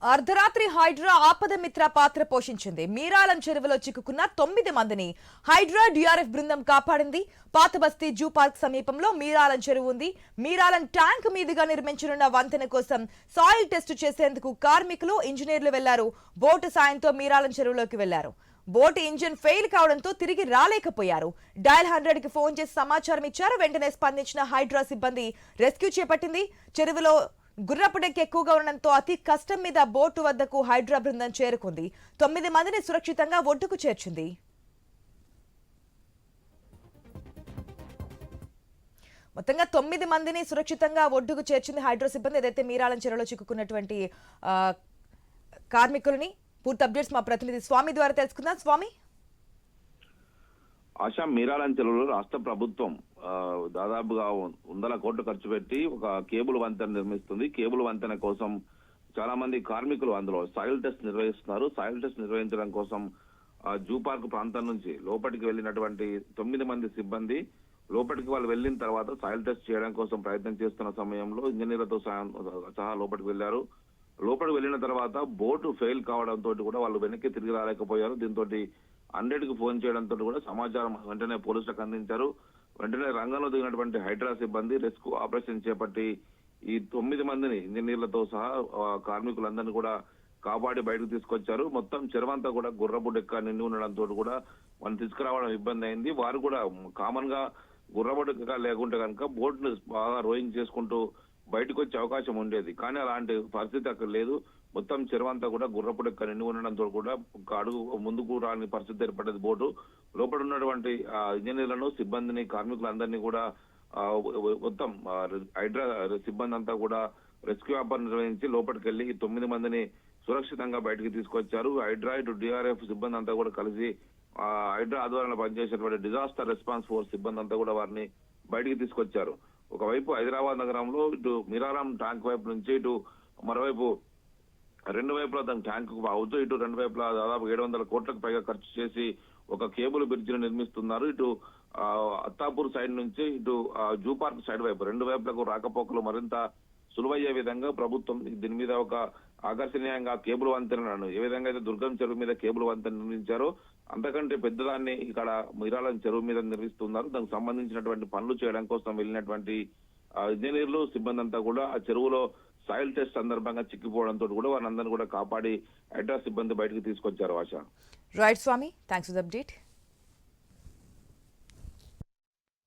అర్ధరాత్రి హైడ్రా ఆపద మిత్ర పాత్ర పోషించింది. మీరాలం చెరువులో చిక్కుకున్న 9 మందిని హైడ్రా డిఆర్ఎఫ్ బృందం కాపాడింది. పాతబస్తీ జూ పార్క్ సమీపంలో మీరాలం చెరువు ఉంది. మీరాలం ట్యాంక్ మీదుగా నిర్మించనున్న వంతెన కోసం సాయిల్ టెస్ట్ చేసేందుకు కార్మికులు, ఇంజనీర్లు వెళ్లారు. బోటు సాయంతో మీరాలం చెరువులోకి వెళ్లారు. బోటు ఇంజిన్ ఫెయిల్ కావడంతో తిరిగి రాలేకపోయారు. డయల్ 100 కి ఫోన్ చేసి సమాచారం ఇచ్చారు. వెంటనే స్పందించిన హైడ్రా సిబ్బంది రెస్క్యూ చేపట్టింది. చెరువులో గుర్రపు డెక్ ఎక్కువగా ఉండడంతో అతి కష్టం మీద బోటు వద్దకు హైడ్రా బృందం చేరుకుంది. 9 మందిని సురక్షితంగా ఒడ్డుకు చేర్చింది. మొత్తంగా 9 మందిని సురక్షితంగా ఒడ్డుకు చేర్చింది హైడ్రా సిబ్బంది. ఏదైతే మీరాలం చెరువులో చిక్కుకున్నటువంటి కార్మికులని పూర్తి అప్డేట్స్ మా ప్రతినిధి స్వామి ద్వారా తెలుసుకుందాం. స్వామి, ఆశా మీరాలం చెరువులో రాష్ట్ర ప్రభుత్వం దాదాపుగా 100 కోట్లు ఖర్చు పెట్టి ఒక కేబుల్ వంతెన నిర్మిస్తుంది. కేబుల్ వంతెన కోసం చాలా మంది కార్మికులు అందులో సాయిల్ టెస్ట్ నిర్వహిస్తున్నారు. సాయిల్ టెస్ట్ నిర్వహించడం కోసం జూ పార్క్ ప్రాంతం నుంచి లోపలికి వెళ్ళినటువంటి 9 మంది సిబ్బంది లోపలికి వాళ్ళు వెళ్ళిన తర్వాత సాయిల్ టెస్ట్ చేయడం కోసం ప్రయత్నం చేస్తున్న సమయంలో ఇంజనీర్లతో సహా లోపలికి వెళ్లారు. లోపలికి వెళ్ళిన తర్వాత బోటు ఫెయిల్ కావడంతో కూడా వాళ్ళు వెనక్కి తిరిగి రాలేకపోయారు. దీంతో 100కి ఫోన్ చేయడంతో కూడా సమాచారం వెంటనే పోలీసులకు అందించారు. వెంటనే రంగంలో దిగినటువంటి హైడ్రా సిబ్బంది రెస్క్యూ ఆపరేషన్ చేపట్టి ఈ 9 మందిని ఇంజనీర్లతో సహా కార్మికులందరినీ కూడా కాపాడి బయటకు తీసుకొచ్చారు. మొత్తం చెరువంతా కూడా గుర్రపు డెక్క నిండి ఉండడంతో కూడా వాళ్ళు తీసుకురావడం ఇబ్బంది అయింది. వారు కూడా కామన్ గా గుర్రపు డెక్క లేకుంటే కనుక బోట్ ను బాగా రోయింగ్ చేసుకుంటూ బయటకు వచ్చే అవకాశం ఉండేది. కానీ అలాంటి పరిస్థితి అక్కడ లేదు. మొత్తం చెరువంతా కూడా గుర్రపు డెక్క నిండి ఉండడంతో కూడా ఒక అడుగు ముందుకు రాని పరిస్థితి ఏర్పడ్డది. బోటు లోపల ఉన్నటువంటి ఇంజనీర్లను, సిబ్బందిని, కార్మికులందరినీ కూడా మొత్తం హైడ్రా సిబ్బంది అంతా కూడా రెస్క్యూ ఆపరేషన్ నిర్వహించి లోపలికి వెళ్లి 9 మందిని సురక్షితంగా బయటకు తీసుకొచ్చారు. హైడ్రా ఇటు డిఆర్ఎఫ్ సిబ్బంది అంతా కూడా కలిసి హైడ్రా ఆధ్వర్యంలో పనిచేసేటువంటి డిజాస్టర్ రెస్పాన్స్ ఫోర్స్ సిబ్బంది అంతా కూడా వారిని బయటికి తీసుకొచ్చారు. ఒకవైపు హైదరాబాద్ నగరంలో ఇటు మీరారం ట్యాంక్ వైపు నుంచి ఇటు మరోవైపు 2 వైపులా దాని ట్యాంక్ అవుతూ ఇటు 2 వైపులా దాదాపు 700 కోట్లకు పైగా ఖర్చు చేసి ఒక కేబుల్ బ్రిడ్జ్ ను నిర్మిస్తున్నారు. ఇటు అత్తాపూర్ సైడ్ నుంచి ఇటు జూ పార్క్ సైడ్ వైపు 2 వైపులకు రాకపోకలు మరింత సులువయ్యే విధంగా ప్రభుత్వం దీని మీద ఒక ఆకర్షణీయంగా కేబుల్ వంతెనను ఏ విధంగా అయితే దుర్గం చెరువు మీద కేబుల్ వంతెన నిర్మించారో అంతకంటే పెద్దదాన్ని ఇక్కడ మీరాలం చెరువు మీద నిర్మిస్తున్నారు. దానికి సంబంధించినటువంటి పనులు చేయడం కోసం వెళ్ళినటువంటి ఇంజనీర్లు, సిబ్బంది అంతా కూడా ఆ చెరువులో సాయిల్ టెస్ట్ సందర్భంగా చిక్కిపోవడంతో కూడా వారందరినీ కూడా కాపాడి హైడ్రా సిబ్బంది బయటకు తీసుకొచ్చారు. ఆశ. రైట్ స్వామి, థ్యాంక్స్ ఫర్ ద అప్డేట్.